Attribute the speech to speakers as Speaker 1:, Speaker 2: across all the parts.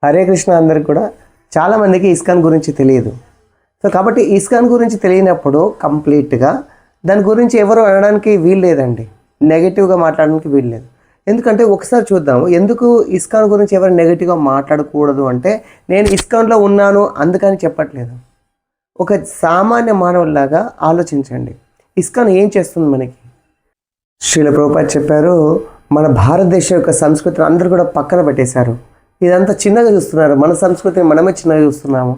Speaker 1: హరే కృష్ణ అందరికి కూడా చాలామందికి ఇస్కాన్ గురించి తెలియదు. సో కాబట్టి ఇస్కాన్ గురించి తెలియనప్పుడు కంప్లీట్గా దాని గురించి ఎవరు అనడానికి వీలు లేదండి, నెగిటివ్గా మాట్లాడడానికి వీలు లేదు. ఎందుకంటే ఒకసారి చూద్దాము ఎందుకు ఇస్కాన్ గురించి ఎవరు నెగిటివ్గా మాట్లాడకూడదు అంటే, నేను ఇస్కాన్లో ఉన్నాను అందుకని చెప్పట్లేదు. ఒక సామాన్య మానవుల్లాగా ఆలోచించండి, ఇస్కాన్ ఏం చేస్తుంది మనకి. శ్రీల ప్రభుపాద చెప్పారు, మన భారతదేశం యొక్క సంస్కృతిని అందరూ కూడా పక్కన పెట్టేశారు. ఇదంతా చిన్నగా చూస్తున్నారు, మన సంస్కృతిని మనమే చిన్నగా చూస్తున్నాము.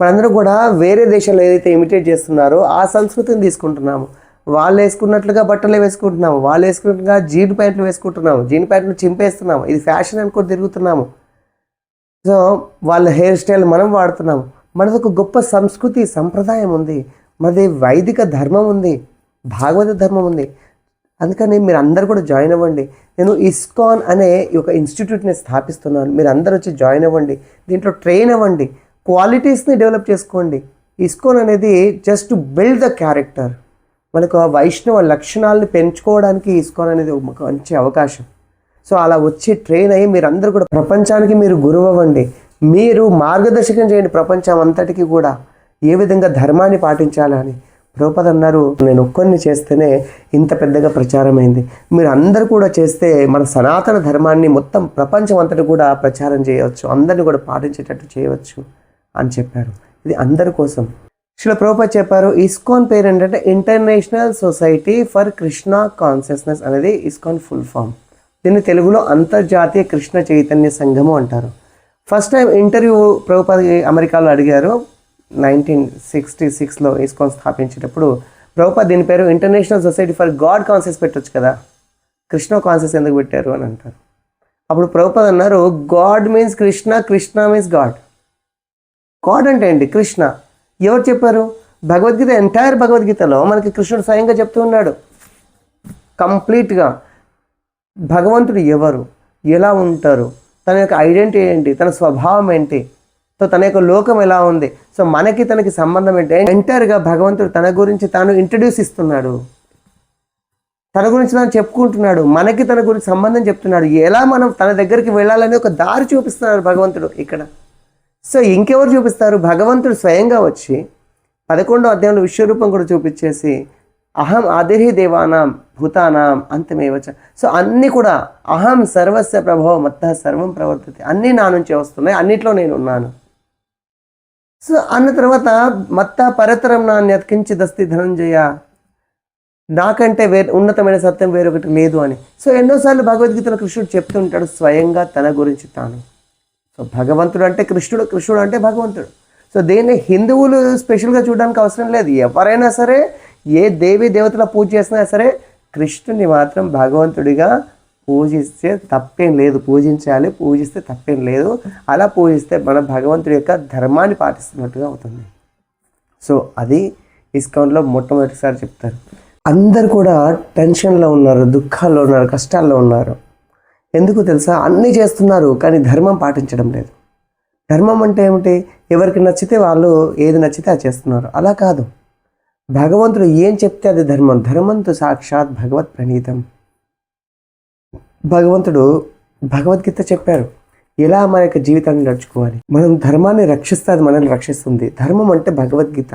Speaker 1: మనందరూ కూడా వేరే దేశంలో ఏదైతే ఇమిటేట్ చేస్తున్నారో ఆ సంస్కృతిని తీసుకుంటున్నాము. వాళ్ళు వేసుకున్నట్లుగా బట్టలు వేసుకుంటున్నాము, వాళ్ళు వేసుకున్నట్లుగా జీన్ ప్యాంట్లు వేసుకుంటున్నాము, జీన్ ప్యాంట్లు చింపేస్తున్నాము, ఇది ఫ్యాషన్ అనుకో తిరుగుతున్నాము. సో వాళ్ళ హెయిర్ స్టైల్ మనం వాడుతున్నాము. మనది ఒక గొప్ప సంస్కృతి సంప్రదాయం ఉంది, మనది వైదిక ధర్మం ఉంది, భాగవత ధర్మం ఉంది. అందుకని మీరు అందరు కూడా జాయిన్ అవ్వండి. నేను ఇస్కాన్ అనే ఒక ఇన్స్టిట్యూట్ని స్థాపిస్తున్నాను, మీరు అందరూ వచ్చి జాయిన్ అవ్వండి, దీంట్లో ట్రైన్ అవ్వండి, క్వాలిటీస్ని డెవలప్ చేసుకోండి. ఇస్కాన్ అనేది జస్ట్ బిల్డ్ ద క్యారెక్టర్, మనకు వైష్ణవ లక్షణాలను పెంచుకోవడానికి ఇస్కాన్ అనేది ఒక మంచి అవకాశం. సో అలా వచ్చి ట్రైన్ అయ్యి మీరు అందరూ కూడా ప్రపంచానికి మీరు గురువు అవ్వండి, మీరు మార్గదర్శకం చేయండి ప్రపంచం అంతటికి కూడా ఏ విధంగా ధర్మాన్ని పాటించాలని. ప్రభుపాద అన్నారు, నేను ఒక్కరిని చేస్తేనే ఇంత పెద్దగా ప్రచారమైంది, మీరు అందరూ కూడా చేస్తే మన సనాతన ధర్మాన్ని మొత్తం ప్రపంచం అంతటి కూడా ప్రచారం చేయవచ్చు, అందరిని కూడా పాటించేటట్టు చేయవచ్చు అని చెప్పారు. ఇది అందరి కోసం. శ్రీల ప్రభుపాద చెప్పారు, ఇస్కాన్ పేరు ఏంటంటే international society for Krishna consciousness అనేది ఇస్కాన్ ఫుల్ ఫామ్. దీన్ని తెలుగులో అంతర్జాతీయ కృష్ణ చైతన్య సంఘము అంటారు. ఫస్ట్ టైం ఇంటర్వ్యూ ప్రభుపాద అమెరికాలో అడిగారు 1966లో ఇస్కాన్ స్థాపించేటప్పుడు. ప్రభుపాద దీని పేరు international society for God conscious పెట్టొచ్చు కదా, కృష్ణ కాన్షియస్ ఎందుకు పెట్టారు అని అంటారు. అప్పుడు ప్రభుపాద అన్నారు, God means Krishna, Krishna means God. God అంటే ఏంటి? కృష్ణ. ఎవరు చెప్పారు? భగవద్గీత, ఎంటైర్ భగవద్గీతలో మనకి కృష్ణుడు స్వయంగా చెప్తూ ఉన్నాడు కంప్లీట్గా భగవంతుడు ఎవరు, ఎలా ఉంటారు, తన యొక్క ఐడెంటిటీ ఏంటి, తన స్వభావం ఏంటి, సో తన యొక్క లోకం ఎలా ఉంది, సో మనకి తనకి సంబంధం ఏంటి, ఎంటైర్గా భగవంతుడు తన గురించి తాను ఇంట్రడ్యూస్ ఇస్తున్నాడు, తన గురించి తాను చెప్పుకుంటున్నాడు, మనకి తన గురించి సంబంధం చెప్తున్నాడు, ఎలా మనం తన దగ్గరికి వెళ్ళాలని ఒక దారి చూపిస్తున్నాడు భగవంతుడు ఇక్కడ. సో ఇంకెవరు చూపిస్తారు? భగవంతుడు స్వయంగా వచ్చి 11వ అధ్యాయంలో విశ్వరూపం కూడా చూపించేసి, అహం ఆదిర్హి దేవానాం భూతానాం అంతమేవచ. సో అన్నీ కూడా అహం సర్వస్య ప్రభవ మత్త సర్వం ప్రవర్తతే, అన్నీ నా నుంచే వస్తున్నాయి, అన్నిట్లో నేను ఉన్నాను. సో అన్న తర్వాత మత్త పరతరం నాణ్యత్ కించిదస్తి ధనంజయ, నాకంటే ఉన్నతమైన సత్యం వేరొకటి లేదు అని. సో ఎన్నోసార్లు భగవద్గీతలో కృష్ణుడు చెప్తుంటాడు స్వయంగా తన గురించి తాను. సో భగవంతుడు అంటే కృష్ణుడు, కృష్ణుడు అంటే భగవంతుడు. సో దీన్ని హిందువులు స్పెషల్గా చూడడానికి అవసరం లేదు, ఎవరైనా సరే ఏ దేవి దేవతల పూజ చేసినా సరే కృష్ణుని మాత్రం భగవంతుడిగా పూజిస్తే తప్పేం లేదు, పూజించాలి, పూజిస్తే తప్పేం లేదు. అలా పూజిస్తే మన భగవంతుడి యొక్క ధర్మాన్ని పాటిస్తున్నట్టుగా అవుతుంది. సో అది ఇస్కాన్లో మొట్టమొదటిసారి చెప్తారు. అందరు కూడా టెన్షన్లో ఉన్నారు, దుఃఖాల్లో ఉన్నారు, కష్టాల్లో ఉన్నారు. ఎందుకు తెలుసా? అన్నీ చేస్తున్నారు కానీ ధర్మం పాటించడం లేదు. ధర్మం అంటే ఏమిటి? ఎవరికి నచ్చితే వాళ్ళు ఏది నచ్చితే అది చేస్తున్నారు. అలా కాదు, భగవంతుడు ఏం చెప్తే అది ధర్మం. ధర్మంతో సాక్షాత్ భగవత్ ప్రణీతం. భగవంతుడు భగవద్గీత చెప్పారు ఎలా మన యొక్క జీవితాన్ని నడుచుకోవాలి. మనం ధర్మాన్ని రక్షిస్తే అది మనల్ని రక్షిస్తుంది. ధర్మం అంటే భగవద్గీత.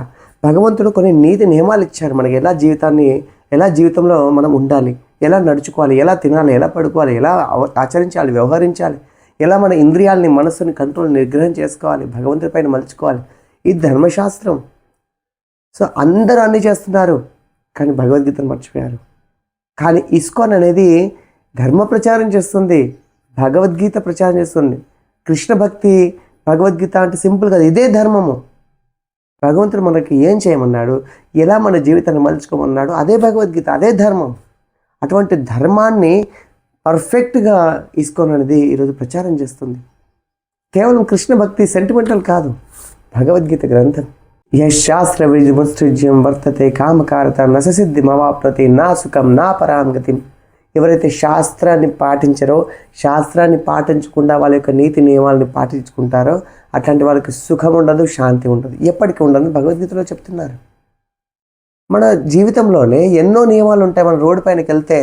Speaker 1: భగవంతుడు కొన్ని నీతి నియమాలు ఇచ్చారు మనకి, ఎలా జీవితంలో మనం ఉండాలి, ఎలా నడుచుకోవాలి, ఎలా తినాలి, ఎలా పడుకోవాలి, ఎలా ఆచరించాలి, వ్యవహరించాలి, ఎలా మన ఇంద్రియాలని మనస్సుని కంట్రోల్ నిగ్రహం చేసుకోవాలి, భగవంతుడి పైన మలుచుకోవాలి. ఇది ధర్మశాస్త్రం. సో అందరూ అన్నీ చేస్తున్నారు కానీ భగవద్గీతను మర్చిపోయారు. కానీ ఇస్కాన్ అనేది ధర్మ ప్రచారం చేస్తుంది, భగవద్గీత ప్రచారం చేస్తుంది. కృష్ణ భక్తి భగవద్గీత అంటే సింపుల్ కదా, ఇదే ధర్మము. భగవంతుడు మనకి ఏం చేయమన్నాడు, ఎలా మన జీవితాన్ని మలుచుకోమన్నాడు, అదే భగవద్గీత, అదే ధర్మం. అటువంటి ధర్మాన్ని పర్ఫెక్ట్గా ఇస్కాన్ అనేది ఈరోజు ప్రచారం చేస్తుంది. కేవలం కృష్ణ భక్తి సెంటిమెంటల్ కాదు, భగవద్గీత గ్రంథం. యశాస్త్ర విముత్సృజ్యం వర్తతే కామకారత నససిద్ధిమవాప్నతే నా సుఖం నా పరాంగతిం. ఎవరైతే శాస్త్రాన్ని పాటించారో, శాస్త్రాన్ని పాటించకుండా వాళ్ళ యొక్క నీతి నియమాలను పాటించుకుంటారో అట్లాంటి వాళ్ళకి సుఖం ఉండదు, శాంతి ఉండదు, ఎప్పటికీ ఉండదు భగవద్గీతలో చెప్తున్నారు. మన జీవితంలోనే ఎన్నో నియమాలు ఉంటాయి. మనం రోడ్డు పైనకి వెళ్తే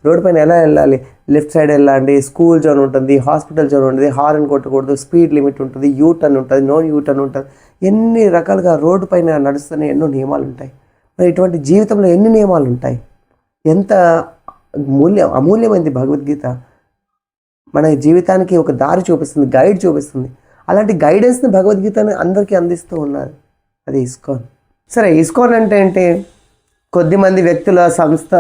Speaker 1: రోడ్డు పైన ఎలా వెళ్ళాలి, లెఫ్ట్ సైడ్ వెళ్ళండి, స్కూల్ జోన్ ఉంటుంది, హాస్పిటల్ జోన్ ఉంటుంది, హార్న్ కొట్టకూడదు, స్పీడ్ లిమిట్ ఉంటుంది, యూ టర్న్ ఉంటుంది, నో యూ టర్న్ ఉంటుంది, ఎన్ని రకాలుగా రోడ్డు పైన నడుస్తూనే ఎన్నో నియమాలు ఉంటాయి. మరి ఇటువంటి జీవితంలో ఎన్ని నియమాలు ఉంటాయి, ఎంత అమూల్యమైంది భగవద్గీత. మన జీవితానికి ఒక దారి చూపిస్తుంది, గైడ్ చూపిస్తుంది. అలాంటి గైడెన్స్ని భగవద్గీతని అందరికీ అందిస్తూ ఉన్నారు. అది ఇస్కాన్. సరే, ఇస్కాన్ అంటే ఏంటి? కొద్దిమంది వ్యక్తుల సంస్థ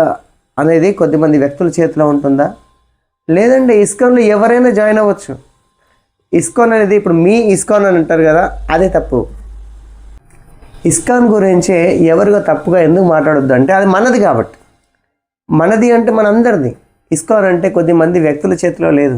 Speaker 1: అనేది కొద్దిమంది వ్యక్తుల చేతిలో ఉంటుందా? లేదండి, ఇస్కాన్లో ఎవరైనా జాయిన్ అవ్వచ్చు. ఇస్కాన్ అనేది ఇప్పుడు మీ ఇస్కాన్ అని అంటారు కదా, అదే తప్పు. ఇస్కాన్ గురించి ఎవరిగా తప్పుగా ఎందుకు మాట్లాడొద్దు అంటే అది మనది కాబట్టి. మనది అంటే మనందరిది. ఇస్కాన్ అంటే కొద్దిమంది వ్యక్తుల చేతిలో లేదు.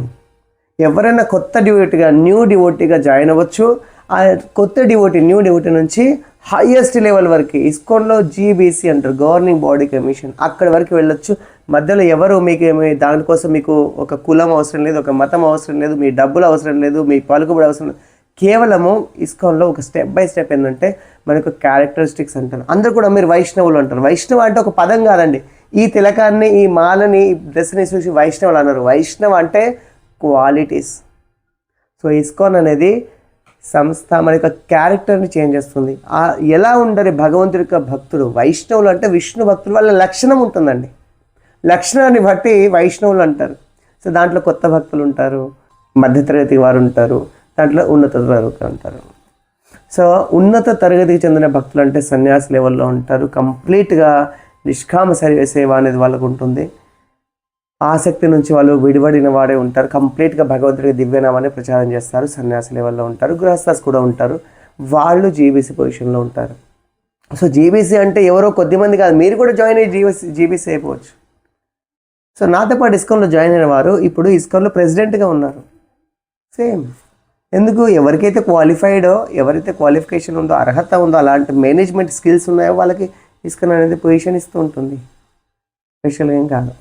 Speaker 1: ఎవరైనా కొత్త డివోటీగా, న్యూ డివోటీగా జాయిన్ అవ్వచ్చు. ఆ కొత్త డివోటీ, న్యూ డివోటీ నుంచి హైయెస్ట్ లెవెల్ వరకు ఇస్కాన్లో జీబీసీ అంటారు, గవర్నింగ్ బాడీ కమిషన్, అక్కడి వరకు వెళ్ళొచ్చు. మధ్యలో ఎవరు మీకు దానికోసం మీకు ఒక కులం అవసరం లేదు, ఒక మతం అవసరం లేదు, మీ డబ్బులు అవసరం లేదు, మీ పలుకుబడి అవసరం లేదు. కేవలము ఇస్కాన్లో ఒక స్టెప్ బై స్టెప్ ఏంటంటే మనకు క్యారెక్టరిస్టిక్స్ అంటారు. అందరూ కూడా మీరు వైష్ణవులు అంటారు. వైష్ణవ అంటే ఒక పదం కాదండి. ఈ తిలకాన్ని, ఈ మాలని, ఈ డ్రెస్ని చూసి వైష్ణవులు అన్నారు. వైష్ణవ అంటే క్వాలిటీస్. సో ఇస్కాన్ అనేది సంస్థ మన యొక్క క్యారెక్టర్ని చేంజ్ చేస్తుంది. ఎలా ఉండరు భగవంతుడి యొక్క భక్తులు? వైష్ణవులు అంటే విష్ణు భక్తులు, వాళ్ళ లక్షణం ఉంటుందండి. లక్షణాన్ని బట్టి వైష్ణవులు అంటారు. సో దాంట్లో కొత్త భక్తులు ఉంటారు, మధ్యతరగతి వారు ఉంటారు, దాంట్లో ఉన్నత తరగతి ఉంటారు. సో ఉన్నత తరగతికి చెందిన భక్తులు అంటే సన్యాసి లెవెల్లో ఉంటారు. కంప్లీట్గా నిష్కామ సేవ అనేది వాళ్ళకు ఉంటుంది. ఆసక్తి నుంచి వాళ్ళు విడివడిన వాడే ఉంటారు. కంప్లీట్గా భగవంతుడికి దివ్యనామాన్ని ప్రచారం చేస్తారు. సన్యాసి లెవెల్లో ఉంటారు. గృహస్థాస్ కూడా ఉంటారు. వాళ్ళు జీబీసీ పొజిషన్లో ఉంటారు. సో జీబీసీ అంటే ఎవరో కొద్దిమంది కాదు, మీరు కూడా జాయిన్ అయ్యి జీబీసీ అయిపోవచ్చు. సో నాతో పాటు ఇస్కాన్లో జాయిన్ అయిన వారు ఇప్పుడు ఇస్కాన్లో ప్రెసిడెంట్గా ఉన్నారు. సేమ్. ఎందుకు? ఎవరికైతే క్వాలిఫైడో, ఎవరైతే క్వాలిఫికేషన్ ఉందో, అర్హత ఉందో, అలాంటి మేనేజ్మెంట్ స్కిల్స్ ఉన్నాయో వాళ్ళకి ఇస్కాన్ అనేది పొజిషన్ ఇస్తూ ఉంటుంది. స్పెషల్గా ఏం కాదు.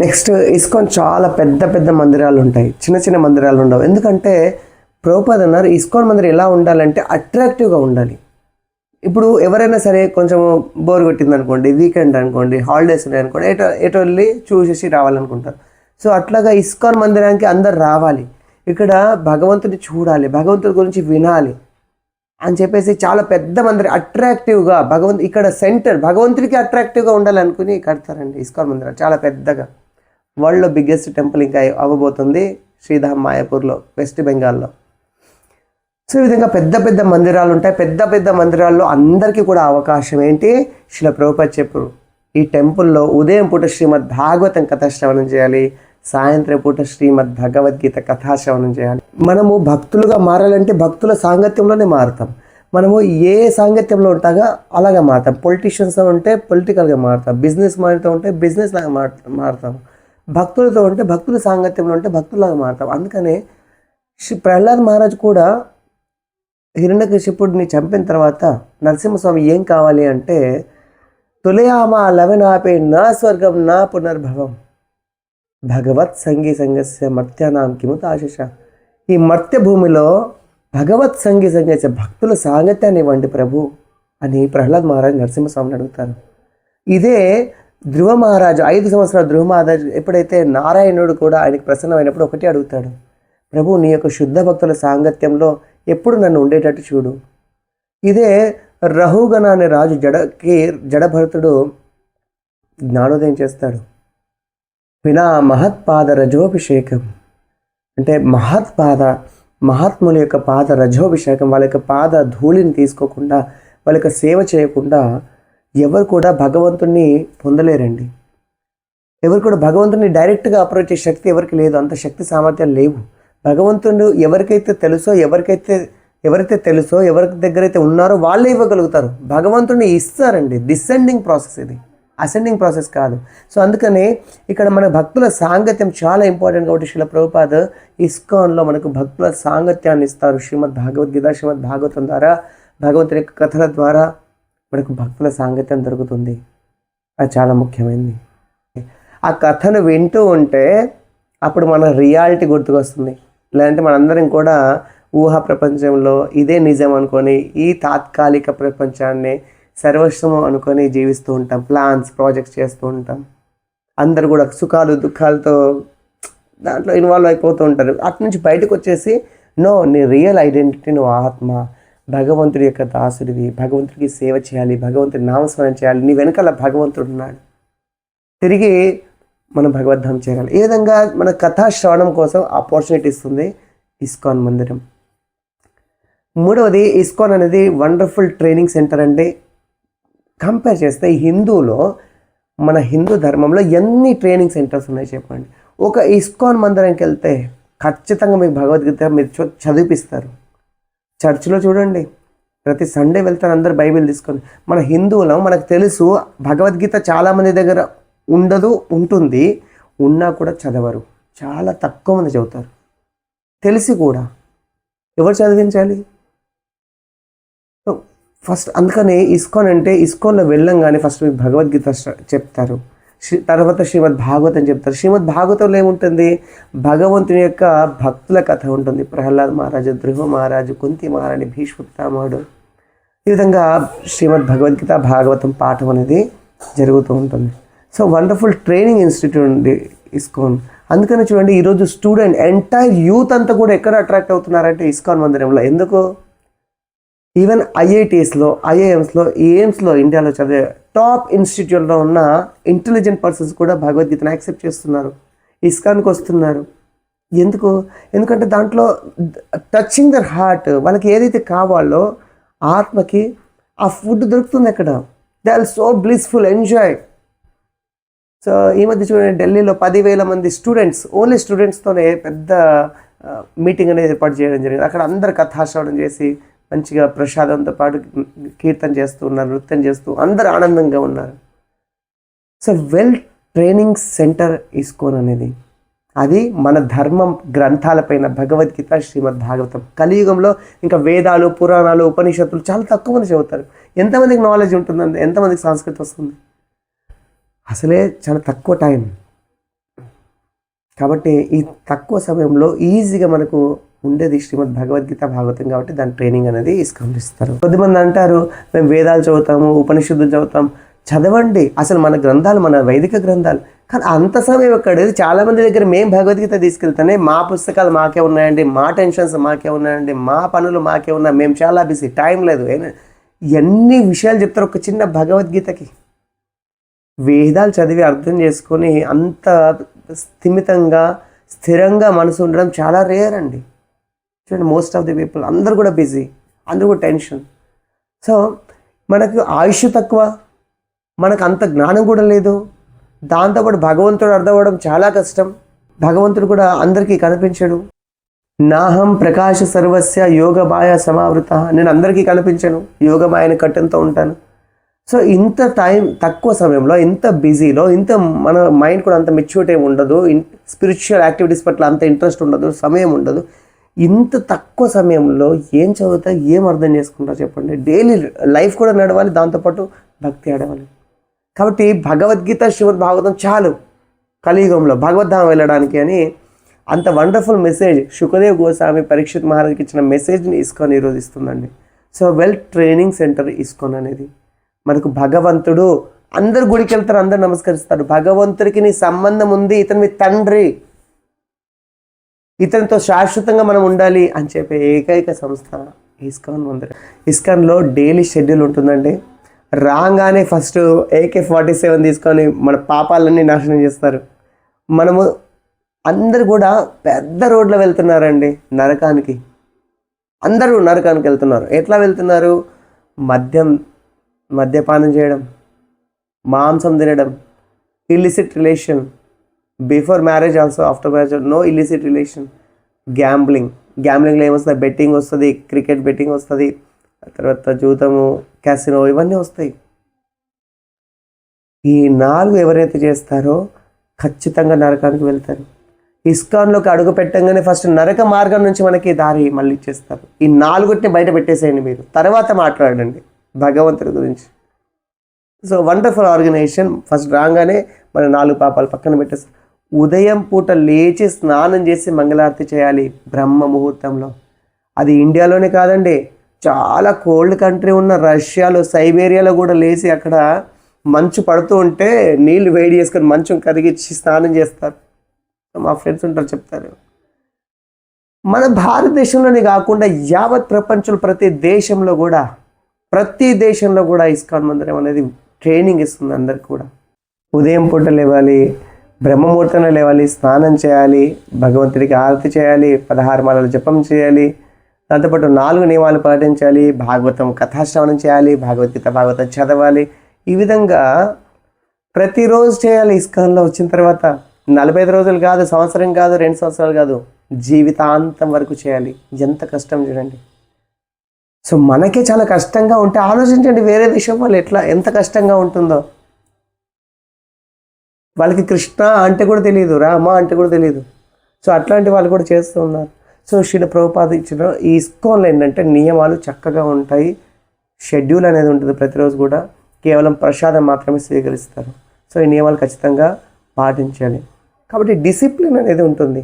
Speaker 1: నెక్స్ట్, ఇస్కాన్ చాలా పెద్ద పెద్ద మందిరాలు ఉంటాయి, చిన్న చిన్న మందిరాలు ఉండవు. ఎందుకంటే ప్రభుపాద అన్నారు ఇస్కాన్ మందిరం ఎలా ఉండాలంటే అట్రాక్టివ్గా ఉండాలి. ఇప్పుడు ఎవరైనా సరే కొంచెం బోర్ కొట్టింది అనుకోండి, వీకెండ్ అనుకోండి, హాలిడేస్ ఉన్నాయి అనుకోండి, ఎటో వెళ్ళి చూసేసి రావాలనుకుంటారు. సో అట్లాగా ఇస్కాన్ మందిరానికి అందరు రావాలి, ఇక్కడ భగవంతుని చూడాలి, భగవంతుడి గురించి వినాలి అని చెప్పేసి చాలా పెద్ద మందిరం అట్రాక్టివ్గా ఇక్కడ సెంటర్ భగవంతుడికి అట్రాక్టివ్గా ఉండాలనుకుని కడతారండి ఇస్కాన్ మందిరం. చాలా పెద్దగా, వరల్డ్లో బిగ్గెస్ట్ టెంపుల్ ఇంకా అవ్వబోతుంది శ్రీధామ్ మాయాపూర్లో, వెస్ట్ బెంగాల్లో. సో ఈ విధంగా పెద్ద పెద్ద మందిరాలు ఉంటాయి. పెద్ద పెద్ద మందిరాల్లో అందరికీ కూడా అవకాశం ఏంటి? శ్రీల ప్రభుపాద చెప్పారు, ఈ టెంపుల్లో ఉదయం పూట శ్రీమద్ భాగవతం కథాశ్రవణం చేయాలి, సాయంత్రం పూట శ్రీమద్ భగవద్గీత కథాశ్రవణం చేయాలి. మనము భక్తులుగా మారాలంటే భక్తుల సాంగత్యంలోనే మారుతాం. మనము ఏ సాంగత్యంలో ఉంటాగా అలాగా మారుతాం. పొలిటీషియన్స్ ఉంటే పొలిటికల్గా మారుతాం, బిజినెస్ మైండ్తో ఉంటే బిజినెస్ లాగా మారుతాం, భక్తులతో ఉంటే భక్తుల సాంగత్యంలో ఉంటే భక్తులాగా మారుతాం. అందుకనే ప్రహ్లాద్ మహారాజ్ కూడా హిరణ్యకశిపుడిని చంపిన తర్వాత నరసింహస్వామి ఏం కావాలి అంటే, తొలయామా లవనాపే నా స్వర్గం నా పునర్భవం భగవత్ సంగీ సంగస్య మర్త్యానాం కిముత ఆశిష. ఈ మర్త్య భూమిలో భగవత్ సంగీ సంగస్య భక్తుల సాంగత్యాన్ని ఇవ్వండి ప్రభు అని ప్రహ్లాద్ మహారాజ్ నరసింహస్వామిని అడుగుతారు. ఇదే ధ్రువ మహారాజు 5 సంవత్సరాల ధ్రువ మహారాజు ఎప్పుడైతే నారాయణుడు కూడా ఆయనకు ప్రసన్నమైనప్పుడు ఒకటి అడుగుతాడు, ప్రభు నీ యొక్క శుద్ధ భక్తుల సాంగత్యంలో ఎప్పుడు నన్ను ఉండేటట్టు చూడు. ఇదే రహుగణ అనే రాజు జడభరతుడు జ్ఞానోదయం చేస్తాడు. వినా మహత్పాద రజోభిషేకం అంటే మహాత్ముల యొక్క పాద రజోభిషేకం, వాళ్ళ యొక్క పాద ధూళిని తీసుకోకుండా, వాళ్ళ యొక్క సేవ చేయకుండా ఎవరు కూడా భగవంతుణ్ణి పొందలేరండి. ఎవరు కూడా భగవంతుని డైరెక్ట్గా అప్రోచ్ చేసే శక్తి ఎవరికి లేదు, అంత శక్తి సామర్థ్యాలు లేవు. భగవంతుడు ఎవరికైతే తెలుసో, ఎవరైతే తెలుసో, ఎవరి దగ్గర అయితే ఉన్నారో వాళ్ళే ఇవ్వగలుగుతారు. భగవంతుడిని ఇస్తారండి. డిసెండింగ్ ప్రాసెస్ ఇది, అసెండింగ్ ప్రాసెస్ కాదు. సో అందుకని ఇక్కడ మన భక్తుల సాంగత్యం చాలా ఇంపార్టెంట్. కాబట్టి శ్రీల ప్రభుపాద ఇస్కాన్లో మనకు భక్తుల సాంగత్యాన్ని ఇస్తారు. శ్రీమద్ భగవద్గీత, శ్రీమద్ భాగవతం ద్వారా, భగవంతుని యొక్క కథల ద్వారా మనకు భక్తుల సాంగత్యం దొరుకుతుంది. అది చాలా ముఖ్యమైనది. ఆ కథను వింటూ ఉంటే అప్పుడు మన రియాలిటీ గుర్తుకొస్తుంది. లేదంటే మనందరం కూడా ఊహా ప్రపంచంలో ఇదే నిజం అనుకొని ఈ తాత్కాలిక ప్రపంచాన్ని సర్వస్వము అనుకొని జీవిస్తూ ఉంటాం, ప్లాన్స్ ప్రాజెక్ట్స్ చేస్తూ ఉంటాం. అందరు కూడా సుఖాలు దుఃఖాలతో దాంట్లో ఇన్వాల్వ్ అయిపోతూ ఉంటారు. అటు నుంచి బయటకు వచ్చేసి నీ రియల్ ఐడెంటిటీ నువ్వు ఆత్మ, భగవంతుడి యొక్క దాసుడివి, భగవంతుడికి సేవ చేయాలి, భగవంతుడి నామస్మరణ చేయాలి, నీ వెనకాల భగవంతుడు ఉన్నాడు, తిరిగి మనం భగవద్ధాం చేయాలి. ఈ విధంగా మన కథా శ్రవణం కోసం ఆపర్చునిటీ ఇస్తుంది ఇస్కాన్ మందిరం. మూడవది, ఇస్కాన్ అనేది వండర్ఫుల్ ట్రైనింగ్ సెంటర్ అండి. కంపేర్ చేస్తే హిందూలో, మన హిందూ ధర్మంలో ఎన్ని ట్రైనింగ్ సెంటర్స్ ఉన్నాయి చెప్పండి. ఒక ఇస్కాన్ మందిరంకి వెళ్తే ఖచ్చితంగా మీకు భగవద్గీత మీరు చదివిపిస్తారు. చర్చిలో చూడండి, ప్రతి సండే వెళ్తారు అందరు బైబిల్ తీసుకొని. మన హిందువులో మనకు తెలుసు భగవద్గీత చాలామంది దగ్గర ఉండదు, ఉంటుంది, ఉన్నా కూడా చదవరు, చాలా తక్కువ మంది చదువుతారు. తెలిసి కూడా ఎవరు చదివించాలి? ఫస్ట్ అందుకని ఇస్కాన్ అంటే, ఇస్కాన్లో వెళ్ళంగానే ఫస్ట్ మీకు భగవద్గీత చెప్తారు, తర్వాత శ్రీమద్ భాగవతం చెప్తారు. శ్రీమద్ భాగవతంలో ఏముంటుంది? భగవంతుని యొక్క భక్తుల కథ ఉంటుంది. ప్రహ్లాద్ మహారాజు, ధ్రువ మహారాజు, కుంతి మహారాణి, భీష్మ పితామహుడు, ఈ విధంగా శ్రీమద్ భగవద్గీత భాగవతం పాఠం అనేది జరుగుతూ ఉంటుంది. సో వండర్ఫుల్ ట్రైనింగ్ ఇన్స్టిట్యూట్ ఉంది ఇస్కాన్. అందుకని చూడండి, ఈరోజు స్టూడెంట్ ఎంటైర్ యూత్ అంతా కూడా ఎక్కడ అట్రాక్ట్ అవుతున్నారంటే ఇస్కాన్ మందిరంలో. ఎందుకు? ఈవెన్ ఐఐటీస్లో, ఐఐఎమ్స్లో, ఎయిమ్స్లో, ఇండియాలో చదివే టాప్ ఇన్స్టిట్యూట్లో ఉన్న ఇంటెలిజెంట్ పర్సన్స్ కూడా భగవద్గీతను యాక్సెప్ట్ చేస్తున్నారు, ఇస్కాన్కి వస్తున్నారు. ఎందుకు? ఎందుకంటే దాంట్లో టచింగ్ దర్ హార్ట్, వాళ్ళకి ఏదైతే కావాలో ఆత్మకి ఆ ఫుడ్ దొరుకుతుంది అక్కడ. They are so blissful, enjoy. So ఈ మధ్య చూడండి, ఢిల్లీలో 10,000 మంది స్టూడెంట్స్, ఓన్లీ స్టూడెంట్స్తోనే పెద్ద మీటింగ్ అనేది ఏర్పాటు చేయడం జరిగింది. అక్కడ అందరు కథాశ్రవణం చేసి మంచిగా ప్రసాదంతో పాటు కీర్తన చేస్తూ ఉన్నారు, నృత్యం చేస్తూ అందరు ఆనందంగా ఉన్నారు. So well training centre ISKCON అనేది, అది మన ధర్మం గ్రంథాలపైన భగవద్గీత, శ్రీమద్ భాగవతం. కలియుగంలో ఇంకా వేదాలు, పురాణాలు, ఉపనిషత్తులు చాలా తక్కువ మంది చదువుతారు. ఎంతమందికి నాలెడ్జ్ ఉంటుందండి? ఎంతమందికి సంస్కృతి వస్తుంది? అసలే చాలా తక్కువ టైం. కాబట్టి ఈ తక్కువ సమయంలో ఈజీగా మనకు ఉండేది శ్రీమద్ భగవద్గీత, భాగవతం. కాబట్టి దాని ట్రైనింగ్ అనేది ఇస్కాన్లో ఇస్తారు. కొద్దిమంది అంటారు మేము వేదాలు చదువుతాము, ఉపనిషత్తులు చదువుతాం. చదవండి, అసలు మన గ్రంథాలు, మన వైదిక గ్రంథాలు. కానీ అంత సమయం ఎక్కడ? చాలామంది దగ్గర మేము భగవద్గీత తీసుకెళ్తానే మా పుస్తకాలు మాకే ఉన్నాయండి, మా టెన్షన్స్ మాకే ఉన్నాయండి, మా పనులు మాకే ఉన్నాయి, మేము చాలా బిజీ, టైం లేదు. ఎన్ని విషయాలు చెప్తారు ఒక చిన్న భగవద్గీతకి. వేదాలు చదివి అర్థం చేసుకొని అంత స్థిమితంగా, స్థిరంగా మనసు ఉండడం చాలా రేర్ అండి. చూడండి, మోస్ట్ ఆఫ్ ది పీపుల్ అందరూ కూడా బిజీ, అందరూ కూడా టెన్షన్. సో మనకు ఆయుష్ తక్కువ, మనకు అంత జ్ఞానం కూడా లేదు. దాంతోపాటు భగవంతుడు అర్థం అవ్వడం చాలా కష్టం. భగవంతుడు కూడా అందరికీ కనిపించడు. నాహం ప్రకాశ సర్వస్య యోగమాయ సమావృత, నేను అందరికీ కనిపించను, యోగమాయని కట్టంతో ఉంటాను. సో ఇంత టైం, తక్కువ సమయంలో, ఇంత బిజీలో, ఇంత మన మైండ్ కూడా అంత మెచ్యూరిటీ ఉండదు, స్పిరిచువల్ యాక్టివిటీస్ పట్ల అంత ఇంట్రెస్ట్ ఉండదు, సమయం ఉండదు. ఇంత తక్కువ సమయంలో ఏం చదువుతా, ఏం అర్థం చేసుకుంటారో చెప్పండి. డైలీ లైఫ్ కూడా నడవాలి, దాంతోపాటు భక్తి ఆడవాలి. కాబట్టి భగవద్గీత, శ్రీమద్ భాగవతం చాలు కలియుగంలో భగవద్ధామం వెళ్ళడానికి అని. అంత వండర్ఫుల్ మెసేజ్ శుకదేవ్ గోస్వామి పరీక్షిత్ మహారాజ్కి ఇచ్చిన మెసేజ్ని ఇస్కాన్ ఈరోజు ఇస్తుందండి. So well training centre ISKCON అనేది. మనకు భగవంతుడు, అందరు గుడికి వెళ్తారు, అందరు నమస్కరిస్తారు. భగవంతుడికి నీ సంబంధం ఉంది, ఇతను మీ తండ్రి, ఇతనితో శాశ్వతంగా మనం ఉండాలి అని చెప్పే ఏకైక సంస్థ ఇస్కాన్ మందిరం. ఇస్కాన్లో డైలీ షెడ్యూల్ ఉంటుందండి. రాగానే ఫస్ట్ AK-47 తీసుకొని మన పాపాలన్నీ నాశనం చేస్తారు. మనము అందరు కూడా పెద్ద రోడ్లో వెళ్తున్నారండి నరకానికి. అందరూ నరకానికి వెళ్తున్నారు. ఎట్లా వెళ్తున్నారు? మద్యపానం చేయడం, మాంసం తినడం, illicit relation, before marriage also, after marriage no illicit relation, గ్యాంబ్లింగ్లో ఏమొస్తుంది? బెట్టింగ్ వస్తుంది, క్రికెట్ బెట్టింగ్ వస్తుంది, తర్వాత జూతము, క్యాసినో, ఇవన్నీ వస్తాయి. ఈ 4 ఎవరైతే చేస్తారో ఖచ్చితంగా నరకానికి వెళ్తారు. ఇస్కాన్లోకి అడుగు పెట్టంగానే ఫస్ట్ నరక మార్గం నుంచి మనకి దారి మళ్ళీ ఇచ్చేస్తారు. ఈ 4 బయట పెట్టేసేయండి మీరు, తర్వాత మాట్లాడండి భగవంతుడి గురించి. So wonderful organisation. ఫస్ట్ రాగానే మన 4 పాపాలు పక్కన పెట్టేస్తారు. ఉదయం పూట లేచి స్నానం చేసి మంగళారతి చేయాలి బ్రహ్మ ముహూర్తంలో. అది ఇండియాలోనే కాదండి, చాలా కోల్డ్ కంట్రీ ఉన్న రష్యాలో, సైబేరియాలో కూడా లేచి అక్కడ మంచు పడుతూ ఉంటే నీళ్లు వేడి చేసుకొని మంచం కరిగించి స్నానం చేస్తారు. మా ఫ్రెండ్స్ ఉంటారు, చెప్తారు. మన భారతదేశంలోనే కాకుండా యావత్ ప్రపంచంలో ప్రతి దేశంలో కూడా ఇస్కాన్ మందిరం అనేది ట్రైనింగ్ ఇస్తుంది అందరికి కూడా. ఉదయం పూట లేవాలి, బ్రహ్మముహూర్తంలో లేవాలి, స్నానం చేయాలి, భగవంతుడికి ఆరతి చేయాలి, 16 మాలలు జపం చేయాలి, దాంతోపాటు 4 నియమాలు పాటించాలి, భాగవతం కథాశ్రవణం చేయాలి, భాగవతం చదవాలి. ఈ విధంగా ప్రతిరోజు చేయాలి. ఇస్కాన్లో వచ్చిన తర్వాత 45 రోజులు కాదు, సంవత్సరం కాదు, 2 సంవత్సరాలు కాదు, జీవితాంతం వరకు చేయాలి. ఎంత కష్టం చూడండి. సో మనకే చాలా కష్టంగా ఉంటే ఆలోచించండి, వేరే దేశం వాళ్ళు ఎంత కష్టంగా ఉంటుందో. వాళ్ళకి కృష్ణ అంటే కూడా తెలియదు, రామ అంటే కూడా తెలియదు. సో అట్లాంటి వాళ్ళు కూడా చేస్తూ ఉన్నారు. సో శ్రీల ప్రభుపాద ఇచ్చిన ఈ ఇస్కాన్లో ఏంటంటే నియమాలు చక్కగా ఉంటాయి, షెడ్యూల్ అనేది ఉంటుంది. ప్రతిరోజు కూడా కేవలం ప్రసాదం మాత్రమే స్వీకరిస్తారు. సో ఈ నియమాలు ఖచ్చితంగా పాటించాలి. కాబట్టి డిసిప్లిన్ అనేది ఉంటుంది.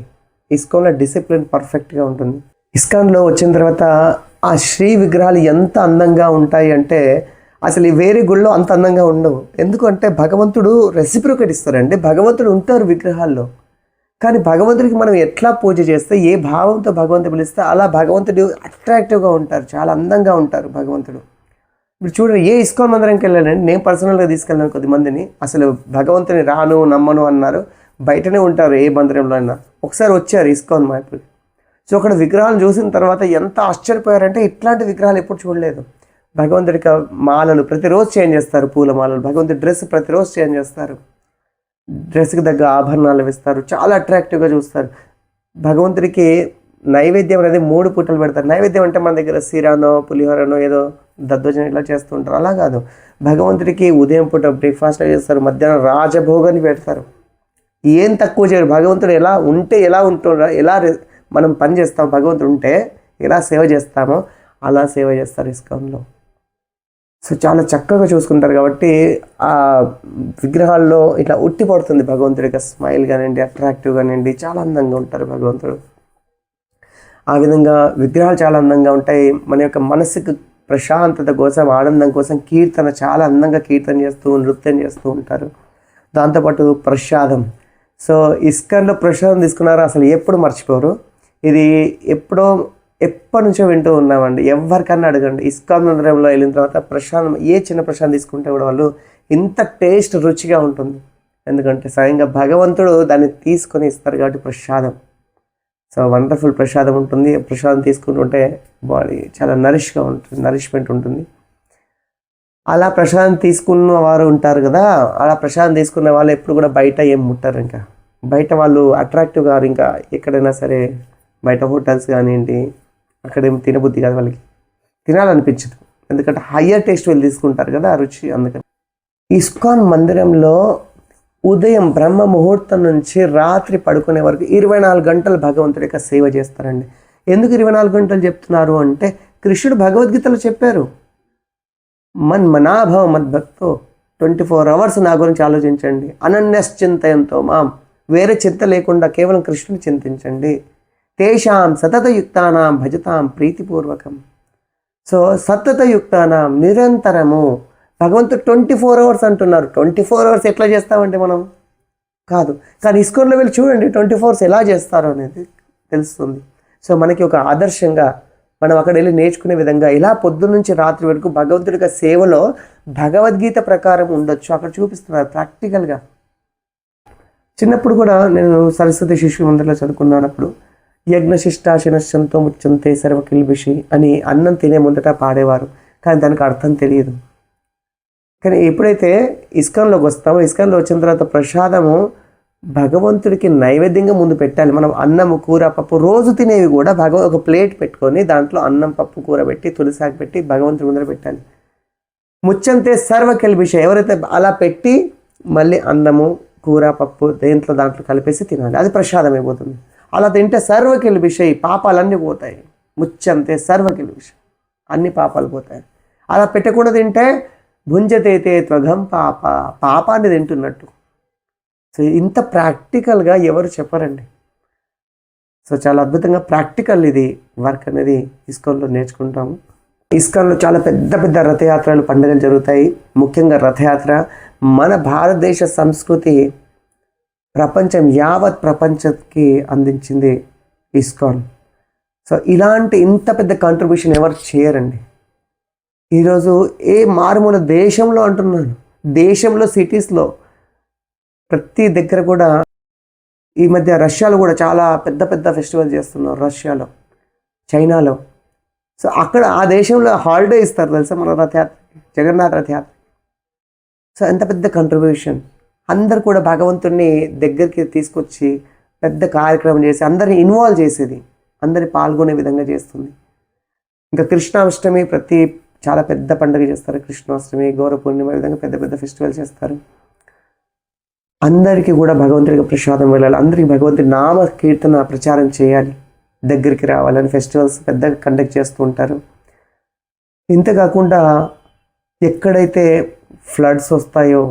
Speaker 1: ఇస్కాన్లో డిసిప్లిన్ పర్ఫెక్ట్గా ఉంటుంది. ఇస్కాన్లో వచ్చిన తర్వాత ఆ శ్రీ విగ్రహాలు ఎంత అందంగా ఉంటాయి అంటే అసలు ఈ వేరే గుళ్ళో అంత అందంగా ఉండవు. ఎందుకంటే భగవంతుడు రెసిప్రోకేట్ ఇస్తారండి. భగవంతుడు ఉంటారు విగ్రహాల్లో, కానీ భగవంతుడికి మనం ఎట్లా పూజ చేస్తే, ఏ భావంతో భగవంతుడు పిలిస్తే అలా భగవంతుడు అట్రాక్టివ్గా ఉంటారు, చాలా అందంగా ఉంటారు భగవంతుడు. ఇప్పుడు చూడండి, ఏ ఇస్కాన్ మందిరంకి వెళ్ళానండి, నేను పర్సనల్గా తీసుకెళ్ళాను కొద్దిమందిని. అసలు భగవంతుని రాను నమ్మను అన్నారు, బయటనే ఉంటారు ఏ మందిరంలో అయినా. ఒకసారి వచ్చారు ఇస్కాన్ మాయపురి. సో అక్కడ విగ్రహాలను చూసిన తర్వాత ఎంత ఆశ్చర్యపోయారంటే ఇట్లాంటి విగ్రహాలు ఎప్పుడు చూడలేదు. భగవంతుడికి మాలలు ప్రతిరోజు చేంజ్ చేస్తారు, పూల మాలలు. భగవంతుడి డ్రెస్ ప్రతిరోజు చేంజ్ చేస్తారు, డ్రెస్కి తగ్గ ఆభరణాలు వేస్తారు, చాలా అట్రాక్టివ్గా చూస్తారు. భగవంతుడికి నైవేద్యం అనేది 3 పూటలు పెడతారు. నైవేద్యం అంటే మన దగ్గర సిరానో పులిహోరనో ఏదో దద్దోజనం ఇట్లా చేస్తూ ఉంటారు, అలా కాదు. భగవంతుడికి ఉదయం పూట బ్రేక్ఫాస్ట్ చేస్తారు, మధ్యాహ్నం రాజభోగాన్ని పెడతారు. ఏం తక్కువ చేయరు. భగవంతుడు ఎలా ఉంటే ఎలా ఉంటుందో, ఎలా మనం పని చేస్తాం, భగవంతుడు ఉంటే ఎలా సేవ చేస్తామో అలా సేవ చేస్తారు ఇస్కాన్లో. సో చాలా చక్కగా చూసుకుంటారు. కాబట్టి ఆ విగ్రహాల్లో ఇట్లా ఉట్టి పడుతుంది భగవంతుడికి స్మైల్ కానివ్వండి, అట్రాక్టివ్ కానివ్వండి, చాలా అందంగా ఉంటారు భగవంతుడు. ఆ విధంగా విగ్రహాలు చాలా అందంగా ఉంటాయి. మన యొక్క మనసుకు ప్రశాంతత కోసం, ఆనందం కోసం కీర్తన చాలా అందంగా కీర్తన చేస్తూ నృత్యం చేస్తూ ఉంటారు. దాంతోపాటు ప్రసాదం. సో ఇస్కాన్లో ప్రసాదం తీసుకున్నారో అసలు ఎప్పుడు మర్చిపోరు. ఇది ఎప్పటి నుంచో వింటూ ఉన్నామండి. ఎవరికన్నా అడగండి, ఇస్కాన్ మందిరంలో వెళ్ళిన తర్వాత ప్రసాదం, ఏ చిన్న ప్రసాదం తీసుకుంటే కూడా వాళ్ళు ఇంత టేస్ట్ రుచిగా ఉంటుంది. ఎందుకంటే స్వయంగా భగవంతుడు దాన్ని తీసుకొని ఇస్తారు కాబట్టి ప్రసాదం. సో వండర్ఫుల్ ప్రసాదం ఉంటుంది. ప్రసాదం తీసుకుంటుంటే బాడీ చాలా నరిష్మెంట్ ఉంటుంది. అలా ప్రసాదం తీసుకున్న వారు ఉంటారు కదా, అలా ప్రసాదం తీసుకున్న వాళ్ళు ఎప్పుడు కూడా బయట ఏం ముట్టారు. ఇంకా బయట వాళ్ళు అట్రాక్టివ్ గారు. ఇంకా ఎక్కడైనా సరే బయట హోటల్స్ కానివ్వండి, అక్కడేం తినబుద్ధి కాదు, వాళ్ళకి తినాలనిపించదు. ఎందుకంటే హయ్యర్ టేస్ట్ వెళ్ళి తీసుకుంటారు కదా ఆ రుచి. అందుకని ఇస్కాన్ మందిరంలో ఉదయం బ్రహ్మ ముహూర్తం నుంచి రాత్రి పడుకునే వరకు 24 గంటలు భగవంతుడి యొక్క సేవ చేస్తారండి. ఎందుకు 24 గంటలు చెప్తున్నారు అంటే కృష్ణుడు భగవద్గీతలో చెప్పారు, మనాభవ మద్భక్తో 24 అవర్స్ నా గురించి ఆలోచించండి, అనన్యశ్చింతయంతో మాం, వేరే చింత లేకుండా కేవలం కృష్ణుని చింతించండి, తేషాం సతతయుక్తానాం భజతాం ప్రీతిపూర్వకం. సో సతతయుక్తానాం నిరంతరము. భగవంతుడు 24 అవర్స్ అంటున్నారు. 24 అవర్స్ ఎట్లా చేస్తామంటే మనం కాదు, కానీ ఇస్కాన్లో వెళ్ళి చూడండి 24 అవర్స్ ఎలా చేస్తారో అనేది తెలుస్తుంది. సో మనకి ఒక ఆదర్శంగా మనం అక్కడ వెళ్ళి నేర్చుకునే విధంగా ఇలా పొద్దున్న నుంచి రాత్రి వరకు భగవంతుడి యొక్క సేవలో భగవద్గీత ప్రకారం ఉండొచ్చు. అక్కడ చూపిస్తున్నారు ప్రాక్టికల్గా. చిన్నప్పుడు కూడా నేను సరస్వతి శిశు మందిరంలో చదువుకున్నప్పుడు యజ్ఞశిష్టాశనశ్చంతో ముచ్చంతే సర్వకిల్బిషి అని అన్నం తినే ముందట పాడేవారు, కానీ దానికి అర్థం తెలియదు. కానీ ఎప్పుడైతే ఇస్కాన్లోకి వస్తామో, ఇస్కాన్లో వచ్చిన తర్వాత ప్రసాదము భగవంతుడికి నైవేద్యంగా ముందు పెట్టాలి. మనం అన్నము కూర పప్పు రోజు తినేవి కూడా ఒక ప్లేట్ పెట్టుకొని దాంట్లో అన్నం పప్పు కూర పెట్టి తులసాకు పెట్టి భగవంతుడి ముందర పెట్టాలి. ముచ్చంతే సర్వకిల్బిషి, ఎవరైతే అలా పెట్టి మళ్ళీ అన్నము కూర పప్పు దాంట్లో కలిపేసి తినాలి, అది ప్రసాదం అయిపోతుంది. అలా తింటే సర్వకిల్బిషి, పాపాలన్నీ పోతాయి. ముచ్చంతే సర్వకిల్బిషి, అన్ని పాపాలు పోతాయి. అలా పెట్టకుండా తింటే భుంజతేతే త్వగం పాపాన్ని తింటున్నట్టు. సో ఇంత ప్రాక్టికల్గా ఎవరు చెప్పరండి. సో చాలా అద్భుతంగా ప్రాక్టికల్ ఇది వర్క్ అనేది ఇస్కాన్లో నేర్చుకుంటాము. ఇస్కాన్లో చాలా పెద్ద పెద్ద రథయాత్రలు పండుగలు జరుగుతాయి. ముఖ్యంగా రథయాత్ర మన భారతదేశ సంస్కృతి యావత్ ప్రపంచకి అందించింది ఇస్కాన్. సో ఇలాంటి ఇంత పెద్ద కాంట్రిబ్యూషన్ ఎవరు చేయరండి. ఈరోజు ఏ మారుమూల దేశంలో అంటున్నాను, దేశంలో సిటీస్లో ప్రతి దగ్గర కూడా ఈ మధ్య రష్యాలో కూడా చాలా పెద్ద పెద్ద ఫెస్టివల్ చేస్తున్నారు, రష్యాలో, చైనాలో. సో అక్కడ ఆ దేశంలో హాలిడే ఇస్తారు తెలుసా మన రథయాత్ర, జగన్నాథ రథయాత్ర. సో ఎంత పెద్ద కంట్రిబ్యూషన్, అందరు కూడా భగవంతుడిని దగ్గరికి తీసుకొచ్చి పెద్ద కార్యక్రమం చేసి అందరిని ఇన్వాల్వ్ చేసేది, అందరిని పాల్గొనే విధంగా చేస్తుంది. ఇంకా కృష్ణాష్టమి చాలా పెద్ద పండుగ చేస్తారు. కృష్ణాష్టమి, గౌర పూర్ణిమ, ఈ విధంగా పెద్ద పెద్ద ఫెస్టివల్ చేస్తారు. అందరికీ కూడా భగవంతుడికి ప్రసాదం వెళ్ళాలి, అందరికీ భగవంతుడి నామ కీర్తన ప్రచారం చేయాలి, దగ్గరికి రావాలని ఫెస్టివల్స్ పెద్దగా కండక్ట్ చేస్తూ ఉంటారు. ఇంత కాకుండా ఎక్కడైతే ఫ్లడ్స్ వస్తాయో,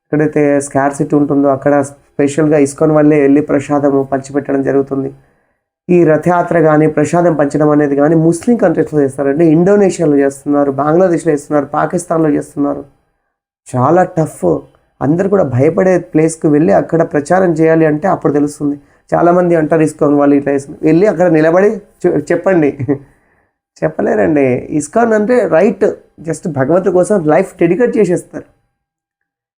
Speaker 1: ఎక్కడైతే స్కార్సిటీ ఉంటుందో అక్కడ స్పెషల్గా ఇస్కాన్ వల్లే వెళ్ళి ప్రసాదము పంచిపెట్టడం జరుగుతుంది. ఈ రథయాత్ర కానీ ప్రసాదం పంచడం అనేది కానీ ముస్లిం కంట్రీస్లో చేస్తారండి. ఇండోనేషియాలో చేస్తున్నారు, బంగ్లాదేశ్లో చేస్తున్నారు, పాకిస్తాన్లో చేస్తున్నారు. చాలా టఫ్. అందరు కూడా భయపడే ప్లేస్కి వెళ్ళి అక్కడ ప్రచారం చేయాలి అంటే అప్పుడు తెలుస్తుంది. చాలామంది అంటారు ఇస్కాన్ వాళ్ళు ఇట్లా వెళ్ళి అక్కడ నిలబడి చెప్పండి, చెప్పలేరండి. ఇస్కాన్ అంటే రైట్, జస్ట్ భగవంతుడి కోసం లైఫ్ డెడికేట్ చేసేస్తారు.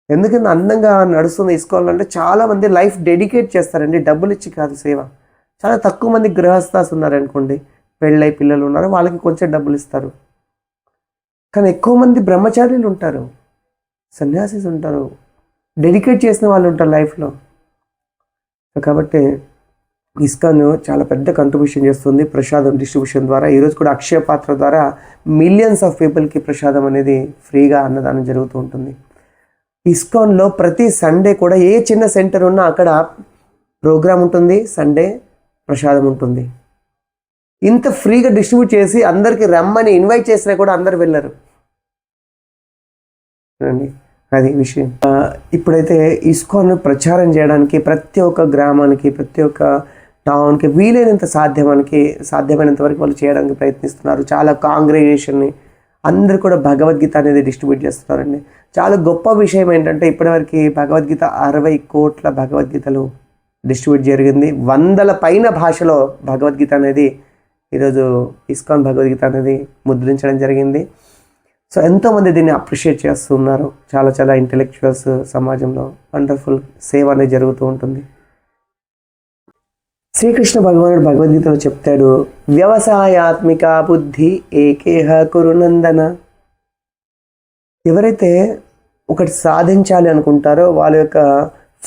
Speaker 1: ఎందుకంటే అందంగా నడుస్తుంది ఇస్కాన్ అంటే చాలామంది లైఫ్ డెడికేట్ చేస్తారండి, డబ్బులు ఇచ్చి కాదు సేవ. చాలా తక్కువ మంది గృహస్థాస్ ఉన్నారనుకోండి, పెళ్ళై పిల్లలు ఉన్నారు, వాళ్ళకి కొంచెం డబ్బులు ఇస్తారు. కానీ ఎక్కువ మంది బ్రహ్మచారులు ఉంటారు, సన్యాసిస్ ఉంటారు, డెడికేట్ చేసిన వాళ్ళు ఉంటారు లైఫ్లో. కాబట్టి ఇస్కాన్ చాలా పెద్ద కంట్రిబ్యూషన్ చేస్తుంది ప్రసాదం డిస్ట్రిబ్యూషన్ ద్వారా. ఈరోజు కూడా అక్షయ పాత్ర ద్వారా మిలియన్స్ ఆఫ్ పీపుల్కి ప్రసాదం అనేది ఫ్రీగా అన్నదానం జరుగుతూ ఉంటుంది. ఇస్కాన్లో ప్రతి సండే కూడా ఏ చిన్న సెంటర్ ఉన్నా అక్కడ ప్రోగ్రామ్ ఉంటుంది, సండే ప్రసాదం ఉంటుంది. ఇంత ఫ్రీగా డిస్ట్రిబ్యూట్ చేసి అందరికీ రమ్మని ఇన్వైట్ చేసినా కూడా అందరు వెళ్ళరు అండి, అది విషయం. ఇప్పుడైతే ఇస్కాన్ ప్రచారం చేయడానికి ప్రతి ఒక్క గ్రామానికి, ప్రతి ఒక్క టౌన్కి వీలైనంత సాధ్యమైనంత వరకు వాళ్ళు చేయడానికి ప్రయత్నిస్తున్నారు. చాలా కాంగ్రిగేషన్ని అందరూ కూడా భగవద్గీత అనేది డిస్ట్రిబ్యూట్ చేస్తున్నారండి. చాలా గొప్ప విషయం ఏంటంటే ఇప్పటివరకు భగవద్గీత 60 కోట్ల భగవద్గీతలు డిస్ట్రిబ్యూట్ జరిగింది. 100 పైన భాషలో భగవద్గీత అనేది ఈరోజు ఇస్కాన్ భగవద్గీత అనేది ముద్రించడం జరిగింది. సో ఎంతోమంది దీన్ని అప్రిషియేట్ చేస్తున్నారు. చాలా చాలా ఇంటెలెక్చువల్స్ సమాజంలో వండర్ఫుల్ సేవ అనేది జరుగుతూ ఉంటుంది. శ్రీకృష్ణ భగవానుడు భగవద్గీతలో చెప్తాడు, వ్యవసాయాత్మిక బుద్ధి ఏకేహ కురునందన. ఎవరైతే ఒకటి సాధించాలి అనుకుంటారో వాళ్ళ యొక్క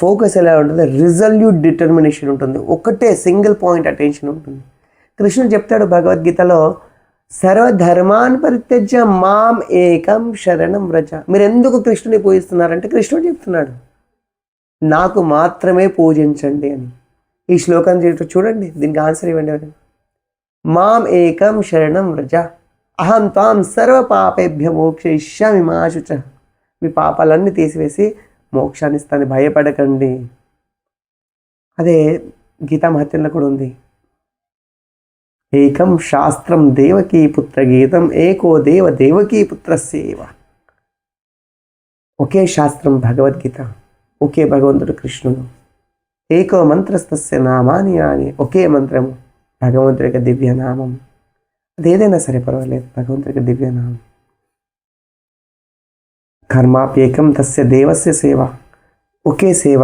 Speaker 1: ఫోకస్ ఎలా ఉంటుంది, రిజల్యూట్ డిటర్మినేషన్ ఉంటుంది, ఒకటే సింగిల్ పాయింట్ అటెన్షన్ ఉంటుంది. కృష్ణుడు చెప్తాడు భగవద్గీతలో, సర్వధర్మాన్ పరిత్యజ్య మాం ఏకం శరణం వ్రజ. మీరు ఎందుకు కృష్ణుని పూజిస్తున్నారంటే కృష్ణుడు చెప్తున్నాడు, నాకు మాత్రమే పూజించండి అని. ఈ శ్లోకం చూడండి, దీనికి ఆన్సర్ ఇవ్వండి. మాం ఏకం శరణం వ్రజ అహం త్వాం సర్వ పాపేభ్య మోక్షయిష్యామి మా శుచ. మీ పాపాలన్నీ తీసివేసి మోక్షాన్ని ఇస్తాను, భయపడకండి. అదే గీతా మహత్యంలో కూడా ఉంది, ఏకం శాస్త్రం దేవకీ పుత్ర గీతం ఏకో దేవ దేవకీ పుత్ర సేవ. ఒకే శాస్త్రం భగవద్గీత, ఒకే భగవంతుడు కృష్ణుడు, ఏకో మంత్రస్తస్య నామాని అని, ఒకే మంత్రము భగవంతుడి యొక్క దివ్యనామం. అదేదైనా సరే పర్వాలేదు, భగవంతుడి యొక్క దివ్యనామం. కర్మాప్యేకం తస్య దేవస్య సేవ, ఒకే సేవ,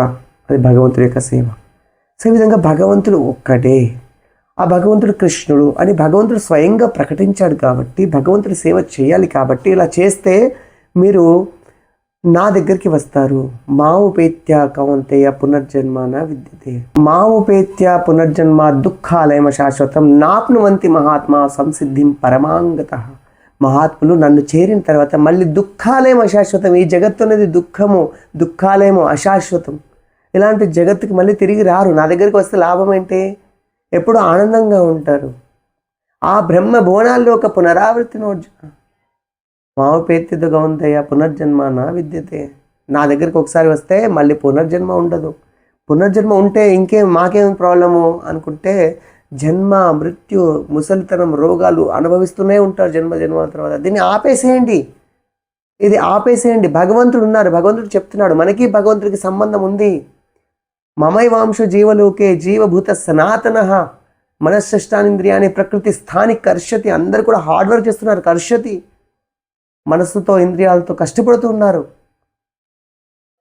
Speaker 1: అది భగవంతుడి యొక్క సేవ. సో ఈ విధంగా భగవంతుడు ఒక్కటే, ఆ భగవంతుడు కృష్ణుడు అని భగవంతుడు స్వయంగా ప్రకటించాడు. కాబట్టి భగవంతుడి సేవ చేయాలి. కాబట్టి ఇలా చేస్తే మీరు నా దగ్గరికి వస్తారు. మాముపేత్య కౌంతేయ పునర్జన్మ విద్యతే. మాముపేత్య పునర్జన్మ దుఃఖాలయమ శాశ్వతం నాప్నువంతి మహాత్మా సంసిద్ధిం పరమాంగత. మహాత్ములు నన్ను చేరిన తర్వాత మళ్ళీ దుఃఖాలయం అశాశ్వతం. ఈ జగత్తు అనేది దుఃఖాలయము అశాశ్వతం. ఇలాంటి జగత్తుకి మళ్ళీ తిరిగి రారు. నా దగ్గరికి వస్తే లాభం ఏంటి? ఎప్పుడు ఆనందంగా ఉంటారు. ఆ బ్రహ్మ భువనాల్లో ఒక పునరావృత్తి నోర్జున మావపేత్యత గౌంతయ్య పునర్జన్మ నా విద్యతే. నా దగ్గరికి ఒకసారి వస్తే మళ్ళీ పునర్జన్మ ఉండదు. పునర్జన్మ ఉంటే మాకేం ప్రాబ్లము అనుకుంటే జన్మ, మృత్యు, ముసలితనం, రోగాలు అనుభవిస్తూనే ఉంటారు జన్మ తర్వాత. దీన్ని ఆపేసేయండి, ఇది ఆపేసేయండి. భగవంతుడు ఉన్నారు, భగవంతుడు చెప్తున్నాడు, మనకి భగవంతుడికి సంబంధం ఉంది. మమైవాంశ జీవలోకే జీవభూత సనాతన మనశ్శష్టానింద్రియాన్ని ప్రకృతి స్థాని కర్షతి. అందరు కూడా హార్డ్ వర్క్ చేస్తున్నారు, కర్షతి, మనస్సుతో ఇంద్రియాలతో కష్టపడుతూ ఉన్నారు.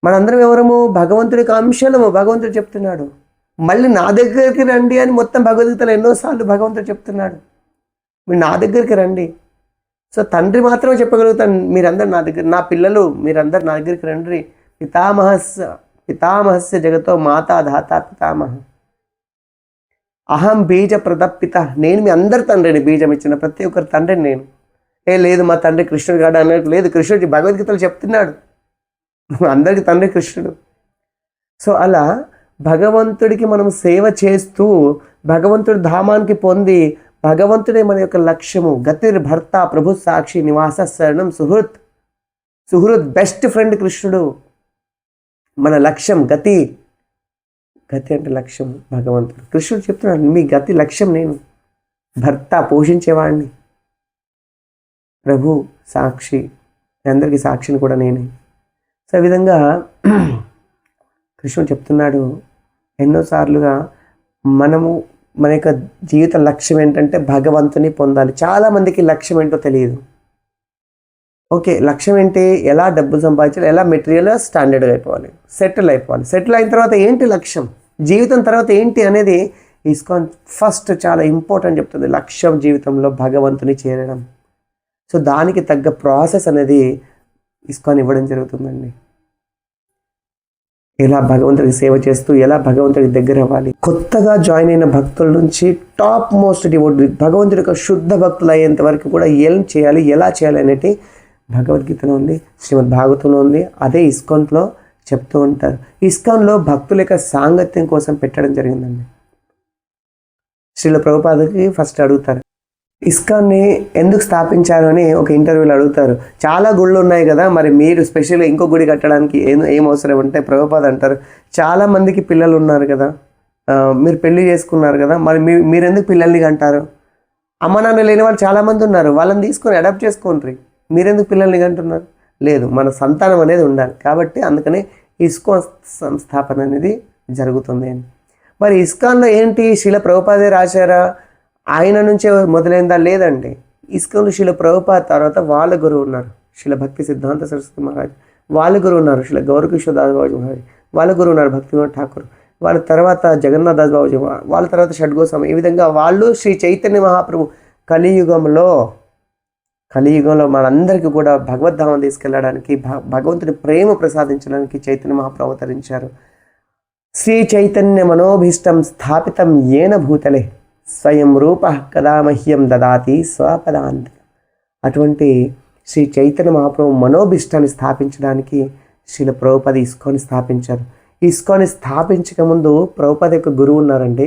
Speaker 1: మనందరం ఎవరము? భగవంతుడికి అంశలము. భగవంతుడు చెప్తున్నాడు, మళ్ళీ నా దగ్గరికి రండి అని మొత్తం భగవద్గీతలో ఎన్నోసార్లు భగవంతుడు చెప్తున్నాడు, మీరు నా దగ్గరికి రండి. సో తండ్రి మాత్రమే చెప్పగలుగుతాను, మీరందరూ నా దగ్గర, నా పిల్లలు మీరందరూ నా దగ్గరికి రండి. పితామహస్య జగతో మాతా ధాత పితామహ అహం బీజ ప్రదప్పిత. నేను మీ అందరి తండ్రిని, బీజం ఇచ్చిన ప్రతి ఒక్కరి తండ్రిని నేను. లేదు మా తండ్రి కృష్ణుడు కాడు అన్నట్టు లేదు, కృష్ణుడు భగవద్గీతలో చెప్తున్నాడు అందరికి తండ్రి కృష్ణుడు. సో అలా భగవంతుడికి మనం సేవ చేస్తూ భగవంతుడి ధామానికి పొంది, భగవంతుడే మన యొక్క లక్ష్యము. గతిర్ భర్త ప్రభు సాక్షి నివాస శరణం సుహృద్ బెస్ట్ ఫ్రెండ్ కృష్ణుడు. మన లక్ష్యం గతి అంటే లక్ష్యం భగవంతుడు. కృష్ణుడు చెప్తున్నాడు, మీ గతి లక్ష్యం నేను, భర్త పోషించేవాడిని, ప్రభు సాక్షి, అందరికీ సాక్షిని కూడా నేనే. సో ఈ విధంగా కృష్ణుడు చెప్తున్నాడు ఎన్నోసార్లుగా, మనము మన యొక్క జీవిత లక్ష్యం ఏంటంటే భగవంతుని పొందాలి. చాలామందికి లక్ష్యం ఏంటో తెలియదు. ఓకే, లక్ష్యం ఏంటి? ఎలా డబ్బులు సంపాదించాలి, ఎలా మెటీరియల్ స్టాండర్డ్గా అయిపోవాలి, సెటిల్ అయిపోవాలి. సెటిల్ అయిన తర్వాత ఏంటి లక్ష్యం, జీవితం తర్వాత ఏంటి అనేది ఇస్కాన్ ఫస్ట్ చాలా ఇంపార్టెంట్ చెప్తుంది. లక్ష్యం జీవితంలో భగవంతుని చేరడం. సో దానికి తగ్గ ప్రాసెస్ అనేది ఇస్కాన్ ఇవ్వడం జరుగుతుందండి. ఎలా భగవంతుడికి సేవ చేస్తూ ఎలా భగవంతుడికి దగ్గర అవ్వాలి. కొత్తగా జాయిన్ అయిన భక్తుల నుంచి టాప్ మోస్ట్ డివోటీ భగవంతుడి యొక్క శుద్ధ భక్తులు అయ్యేంత వరకు కూడా ఏం చేయాలి, ఎలా చేయాలి అనేది భగవద్గీతలో ఉంది, శ్రీమద్ భాగవతంలో ఉంది. అదే ఇస్కాన్లో చెప్తూ ఉంటారు. ఇస్కాన్లో భక్తుల యొక్క సాంగత్యం కోసం పెట్టడం జరిగిందండి. శ్రీల ప్రభుపాదకి ఫస్ట్ అడుగుతారు, ఇస్కాన్ని ఎందుకు స్థాపించారు అని ఒక ఇంటర్వ్యూలో అడుగుతారు. చాలా గుళ్ళు ఉన్నాయి కదా, మరి మీరు స్పెషల్గా ఇంకో గుడి కట్టడానికి ఏం అవసరం అంటే ప్రభుపాద అంటారు, చాలామందికి పిల్లలు ఉన్నారు కదా, మీరు పెళ్లి చేసుకున్నారు కదా, మరి మీరు ఎందుకు పిల్లల్ని కంటారు? అమ్మ నాన్న లేని వాళ్ళు చాలామంది ఉన్నారు, వాళ్ళని తీసుకొని అడాప్ట్ చేసుకోండి, మీరెందుకు పిల్లల్ని కంటున్నారు? లేదు, మన సంతానం అనేది ఉండాలి, కాబట్టి అందుకనే ఇస్కాన్ సంస్థాపన అనేది జరుగుతుంది అని. మరి ఇస్కాన్లో ఏంటి, శిల ప్రభుపాదే రాశారా, ఆయన నుంచే మొదలైందా? లేదండి. ఇస్కాన్లో శిల ప్రభుపాద తర్వాత వాళ్ళ గురువు ఉన్నారు, శిల భక్తి సిద్ధాంత సరస్వతి మహారాజ్, వాళ్ళ గురువు ఉన్నారు శిల గౌరకిషోర్ దాస్ బాబుజీ మహారాజ్, వాళ్ళ గురువు ఉన్నారు భక్తి వినోద్ ఠాకూర్, వాళ్ళ తర్వాత జగన్నాథ్ దాస్ బాబుజీ, వాళ్ళ తర్వాత షడ్గోస్వామి. ఈ విధంగా వాళ్ళు శ్రీ చైతన్య మహాప్రభు కలియుగంలో మనందరికీ కూడా భగవద్ధామం తీసుకెళ్ళడానికి, భగవంతుడి ప్రేమ ప్రసాదించడానికి చైతన్య మహాప్రభు అవతరించారు. శ్రీ చైతన్య మనోభీష్టం స్థాపితం ఏన భూతలే స్వయం రూప కదా మహ్యం దదాతి స్వపదాంతి. అటువంటి శ్రీ చైతన్య మహాప్రభు మనోభీష్టాన్ని స్థాపించడానికి శ్రీల ప్రభుపాద ఇస్కాన్ని స్థాపించారు. ఇస్కాన్ని స్థాపించక ముందు ప్రభుపాద యొక్క గురువు ఉన్నారండి,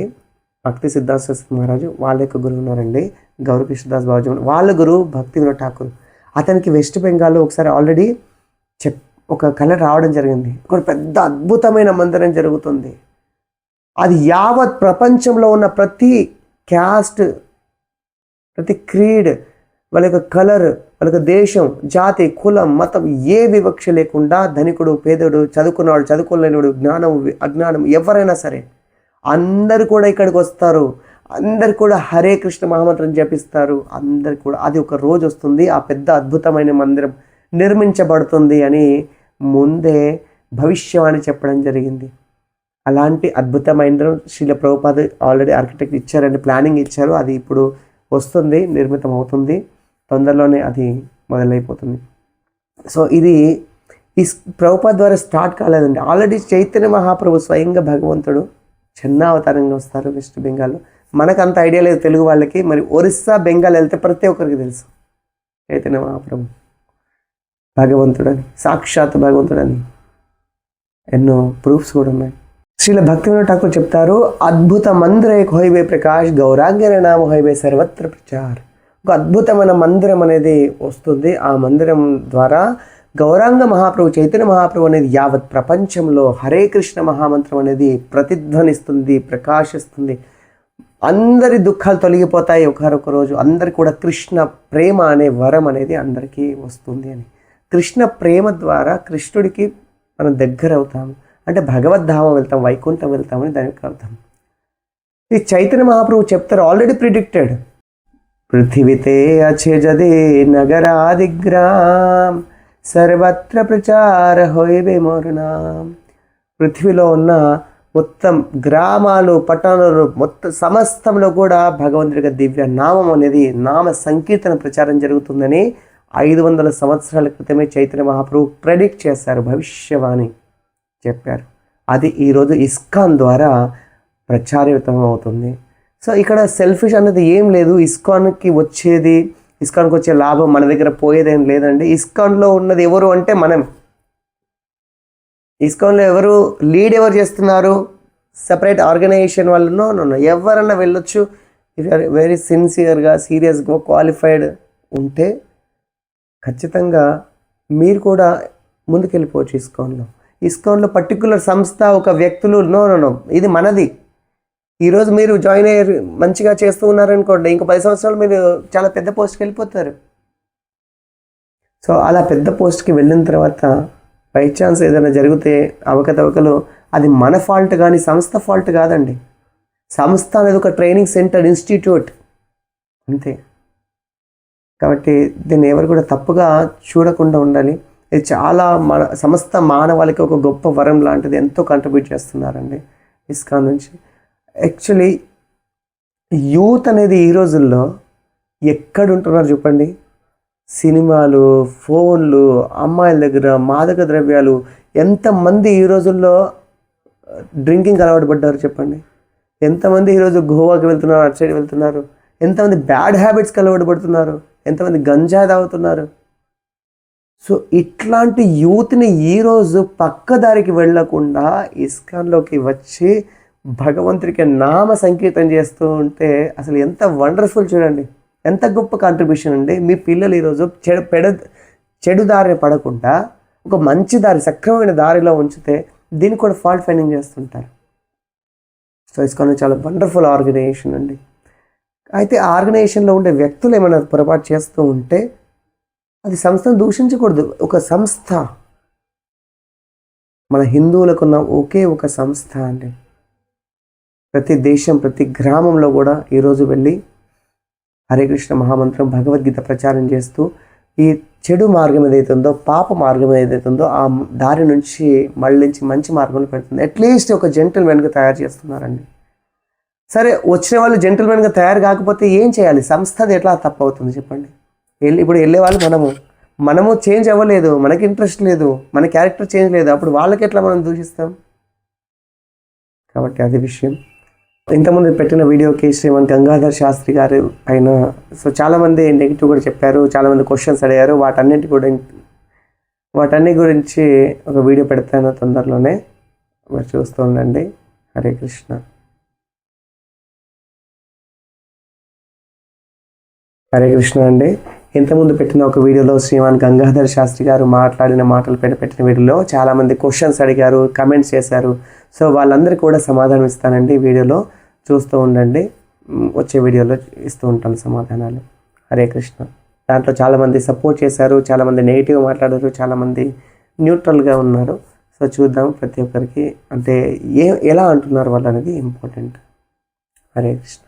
Speaker 1: భక్తి సిద్ధాంత సరస్వతి మహారాజు, వాళ్ళ యొక్క గురువు ఉన్నారండి గౌరకిషోర్దాస్ బాబుజీ, వాళ్ళ గురువు భక్తి వినోద్ ఠాకూర్. అతనికి వెస్ట్ బెంగాల్లో ఒకసారి ఆల్రెడీ ఒక కళ రావడం జరిగింది. ఒక పెద్ద అద్భుతమైన మందిరం జరుగుతుంది. అది యావత్ ప్రపంచంలో ఉన్న ప్రతి క్యాస్ట్, ప్రతి క్రీడ్, వాళ్ళ యొక్క కలర్, వాళ్ళ యొక్క దేశం, జాతి, కులం, మతం ఏ వివక్ష లేకుండా, ధనికుడు, పేదడు, చదువుకున్నవాడు, చదువుకోలేనివాడు, జ్ఞానం, అజ్ఞానం, ఎవరైనా సరే అందరు కూడా ఇక్కడికి వస్తారు. అందరు కూడా హరే కృష్ణ మహామంత్రం జపిస్తారు. అందరు కూడా అది ఒక రోజు వస్తుంది, ఆ పెద్ద అద్భుతమైన మందిరం నిర్మించబడుతుంది అని ముందే భవిష్యవాణి చెప్పడం జరిగింది. అలాంటి అద్భుతమైన శ్రీల ప్రభుపాద ఆల్రెడీ ఆర్కిటెక్ట్ ఇచ్చారండి, ప్లానింగ్ ఇచ్చారు. అది ఇప్పుడు వస్తుంది, నిర్మితం అవుతుంది, తొందరలోనే అది మొదలైపోతుంది. సో ఇది ఈ ప్రభుపాద ద్వారా స్టార్ట్ కాలేదండి. ఆల్రెడీ చైతన్య మహాప్రభు స్వయంగా భగవంతుడు చిన్న అవతారంగా వస్తారు వెస్ట్ బెంగాల్లో. మనకు అంత ఐడియా లేదు తెలుగు వాళ్ళకి, మరి ఒరిస్సా, బెంగాల్ వెళ్తే ప్రతి ఒక్కరికి తెలుసు చైతన్య మహాప్రభు భగవంతుడని, సాక్షాత్ భగవంతుడని ఎన్నో ప్రూఫ్స్ కూడా ఉన్నాయి. శ్రీల భక్తి వినోద్ ఠాకూర్ చెప్తారు, అద్భుత మందిర హోయిబే ప్రకాష్ గౌరాంగర నామ హోయిబే సర్వత్ర ప్రచార్. ఒక అద్భుతమైన మందిరం అనేది వస్తుంది. ఆ మందిరం ద్వారా గౌరాంగ మహాప్రభు, చైతన్య మహాప్రభు అనేది యావత్ ప్రపంచంలో హరే కృష్ణ మహామంత్రం అనేది ప్రతిధ్వనిస్తుంది, ప్రకాశిస్తుంది. అందరి దుఃఖాలు తొలగిపోతాయి ఒకరొక రోజు. అందరికి కూడా కృష్ణ ప్రేమ అనే వరం అనేది అందరికీ వస్తుంది అని. కృష్ణ ప్రేమ ద్వారా కృష్ణుడికి మనం దగ్గర అవుతాం, అంటే భగవద్ధామం వెళ్తాం, వైకుంఠం వెళ్తామని దానికి అర్థం. ఈ చైతన్య మహాప్రభు చెప్తారు, ఆల్రెడీ ప్రిడిక్టెడ్. పృథివితే అచేజదే నగరాదిగ్రామ్ సర్వత్ర ప్రచార హోయే మోరునాం. పృథ్వీలో ఉన్న మొత్తం గ్రామాలు, పట్టణాలు, మొత్తం సమస్తంలో కూడా భగవంతుడిగా దివ్య నామం అనేది నామ సంకీర్తన ప్రచారం జరుగుతుందని 500 సంవత్సరాల క్రితమే చైతన్య మహాప్రభు ప్రెడిక్ట్ చేశారు, భవిష్యవాణి చెప్పారు. అది ఈరోజు ఇస్కాన్ ద్వారా ప్రచారితం అవుతుంది. సో ఇక్కడ సెల్ఫిష్ అనేది ఏం లేదు. ఇస్కాన్కి వచ్చే లాభం మన దగ్గర పోయేదేం లేదండి. ఇస్కాన్లో ఉన్నది ఎవరు అంటే మనం. ఇస్కాన్లో ఎవరు చేస్తున్నారు? సపరేట్ ఆర్గనైజేషన్ వాళ్ళను ఎవరన్నా వెళ్ళొచ్చు. ఇఫ్ ఆర్ వెరీ సిన్సియర్గా, సీరియస్గా, క్వాలిఫైడ్ ఉంటే ఖచ్చితంగా మీరు కూడా ముందుకెళ్ళిపోవచ్చు ఇస్కాన్లో పర్టికులర్ సంస్థ, ఒక వ్యక్తులు నో, ఇది మనది. ఈరోజు మీరు జాయిన్ అయ్యారు, మంచిగా చేస్తూ ఉన్నారనుకోండి, ఇంకో 10 సంవత్సరాలు మీరు చాలా పెద్ద పోస్ట్కి వెళ్ళిపోతారు. సో అలా పెద్ద పోస్ట్కి వెళ్ళిన తర్వాత బై ఛాన్స్ ఏదైనా జరిగితే అవకతవకలు, అది మన ఫాల్ట్ కానీ సంస్థ ఫాల్ట్ కాదండి. సంస్థ అనేది ఒక ట్రైనింగ్ సెంటర్, ఇన్స్టిట్యూట్ అంతే. కాబట్టి దీన్ని ఎవరు కూడా తప్పుగా చూడకుండా ఉండాలి. ఇది చాలా సమస్త మానవాళికి ఒక గొప్ప వరం లాంటిది. ఎంతో కంట్రిబ్యూట్ చేస్తున్నారండి ఇస్కాన్ నుంచి. యాక్చువల్లీ యూత్ అనేది ఈ రోజుల్లో ఎక్కడ ఉంటున్నారు చెప్పండి? సినిమాలు, ఫోన్లు, అమ్మాయిల దగ్గర మాదక ద్రవ్యాలు. ఎంతమంది ఈ రోజుల్లో డ్రింకింగ్ అలవాటు పడ్డారు చెప్పండి? ఎంతమంది ఈరోజు గోవాకి వెళ్తున్నారు, అటు సైడ్ వెళ్తున్నారు? ఎంతమంది బ్యాడ్ హ్యాబిట్స్కి అలవాటు పడుతున్నారు? ఎంతమంది గంజాయి తాగుతున్నారు? సో ఇట్లాంటి యూత్ని ఈరోజు పక్కదారికి వెళ్ళకుండా ఇస్కాన్లోకి వచ్చి భగవంతుడికి నామ సంకీర్తన చేస్తూ ఉంటే అసలు ఎంత వండర్ఫుల్ చూడండి, ఎంత గొప్ప కాంట్రిబ్యూషన్ అండి. మీ పిల్లలు ఈరోజు చెడు దారిని పడకుండా ఒక మంచి దారి, సక్రమమైన దారిలో ఉంచితే దీన్ని కూడా ఫాల్ట్ ఫైండింగ్ చేస్తుంటారు. సో ఇస్కాన్ చాలా వండర్ఫుల్ ఆర్గనైజేషన్ అండి. అయితే ఆ ఆర్గనైజేషన్లో ఉండే వ్యక్తులు ఏమైనా పొరపాటు చేస్తూ ఉంటే అది సంస్థను దూషించకూడదు. ఒక సంస్థ, మన హిందువులకున్న ఒకే ఒక సంస్థ అండి. ప్రతి దేశం, ప్రతి గ్రామంలో కూడా ఈరోజు వెళ్ళి హరే కృష్ణ మహామంత్రం, భగవద్గీత ప్రచారం చేస్తూ ఈ చెడు మార్గం ఏదైతుందో, పాప మార్గం ఏదైతుందో ఆ దారి నుంచి మళ్ళించి మంచి మార్గంలో పెడుతుంది. అట్లీస్ట్ ఒక జెంటిల్మెన్గా తయారు చేస్తున్నారండి. సరే, వచ్చిన వాళ్ళు జెంటిల్మెన్గా తయారు కాకపోతే ఏం చేయాలి? సంస్థది ఎట్లా తప్పు అవుతుంది చెప్పండి? ఇప్పుడు వెళ్ళే వాళ్ళు మనము చేంజ్ అవ్వలేదు, మనకి ఇంట్రెస్ట్ లేదు, మన క్యారెక్టర్ చేంజ్ లేదు, అప్పుడు వాళ్ళకి ఎట్లా మనం దూషిస్తాం? కాబట్టి అది విషయం. ఇంతకుముందు పెట్టిన వీడియోకి శ్రీమాన్ గంగాధర్ శాస్త్రి గారు పైన చాలామంది నెగిటివ్ కూడా చెప్పారు, చాలామంది క్వశ్చన్స్ అడిగారు. వాటన్ని గురించి ఒక వీడియో పెడతాను తొందరలోనే, మరి చూస్తూ ఉండండి. హరే కృష్ణ. హరే కృష్ణ అండి. ఇంతకుముందు పెట్టిన ఒక వీడియోలో శ్రీమాన్ గంగాధర్ శాస్త్రి గారు మాట్లాడిన మాటలు పెట్టిన వీడియోలో చాలామంది క్వశ్చన్స్ అడిగారు, కమెంట్స్ చేశారు. సో వాళ్ళందరికీ కూడా సమాధానం ఇస్తానండి. వీడియోలో చూస్తూ ఉండండి, వచ్చే వీడియోలో ఇస్తూ ఉంటాను సమాధానాలు. హరే కృష్ణ. దాంట్లో చాలామంది సపోర్ట్ చేశారు, చాలామంది నెగిటివ్ మాట్లాడారు, చాలామంది న్యూట్రల్గా ఉన్నారు. సో చూద్దాం ప్రతి ఒక్కరికి, అంటే ఎలా అంటున్నారు వాళ్ళు అనేది ఇంపార్టెంట్. హరే కృష్ణ.